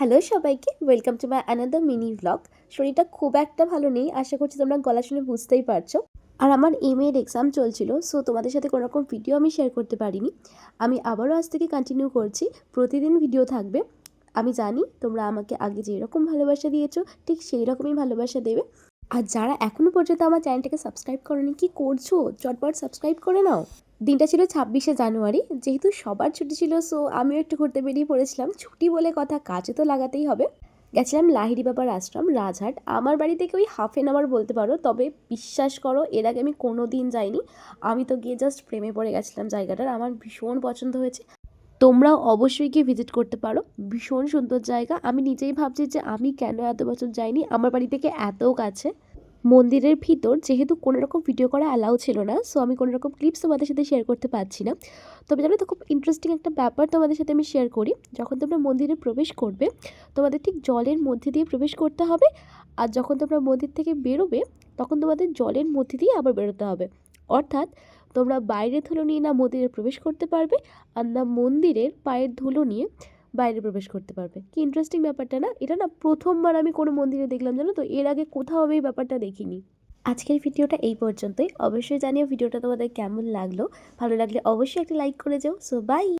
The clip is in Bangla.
হ্যালো সবাইকে, welcome to my another mini vlog. শরীরটা খুব একটা ভালো নেই, আশা করছি তোমরা গলা শুনে বুঝতেই পারছো। আর আমার এমএর এক্সাম চলছিল, সো তোমাদের সাথে কোনো রকম ভিডিও আমি শেয়ার করতে পারিনি। আমি আবারও আজ থেকে কন্টিনিউ করছি, প্রতিদিন ভিডিও থাকবে। আমি জানি তোমরা আমাকে আগে যেরকম ভালোবাসা দিয়েছো ঠিক সেই রকমই ভালোবাসা দেবে। আর যারা এখনও পর্যন্ত আমার চ্যানেলটাকে সাবস্ক্রাইব করোনি, কি করছো? চটপট সাবস্ক্রাইব করে নাও। দিনটা ছিল 26শে জানুয়ারি, যেহেতু সবার ছুটি ছিল, সো আমিও একটু ঘুরতে বেরিয়ে পড়েছিলাম। ছুটি বলে কথা, কাজে তো লাগাতেই হবে। গেছিলাম লাহিড়ী বাবার আশ্রম, রাজহাট। আমার বাড়ি থেকে ওই হাফ এন আওয়ার বলতে পারো, তবে বিশ্বাস করো এর আগে আমি কোনো দিন যাইনি। আমি তো গিয়ে জাস্ট প্রেমে পড়ে গেছিলাম জায়গাটার, আমার ভীষণ পছন্দ হয়েছে। তোমরাও অবশ্যই গিয়ে ভিজিট করতে পারো, ভীষণ সুন্দর জায়গা। আমি নিজেই ভাবছি যে আমি কেন এত বছর যাইনি, আমার বাড়ি থেকে এত কাছে। মন্দিরের ভিতর যেহেতু কোনো রকম ভিডিও করা অ্যালাউ ছিল না, সো আমি কোনো রকম ক্লিপস তোমাদের সাথে শেয়ার করতে পারছি না। তবে জানো তো, খুব ইন্টারেস্টিং একটা ব্যাপার তোমাদের সাথে আমি শেয়ার করি। যখন তোমরা মন্দিরে প্রবেশ করবে, তোমাদের ঠিক জলের মধ্যে দিয়ে প্রবেশ করতে হবে। আর যখন তোমরা মন্দির থেকে বেরোবে, তখন তোমাদের জলের মধ্যে দিয়ে আবার বেরোতে হবে। অর্থাৎ তোমরা বাইরের ধুলো নিয়ে না মন্দিরে প্রবেশ করতে পারবে, আর না মন্দিরের পায়ের ধুলো নিয়ে বাইরে প্রবেশ করতে পারবে। কি ইন্টারেস্টিং ব্যাপারটা না? এটা না প্রথমবার আমি কোনো মন্দিরে দেখলাম, জানো তো, এর আগে কোথাও আমি এই ব্যাপারটা দেখিনি। আজকের ভিডিওটা এই পর্যন্তই। অবশ্যই জানিও ভিডিওটা তোমাদের কেমন লাগলো। ভালো লাগলে অবশ্যই একটা লাইক করে যাও। So by.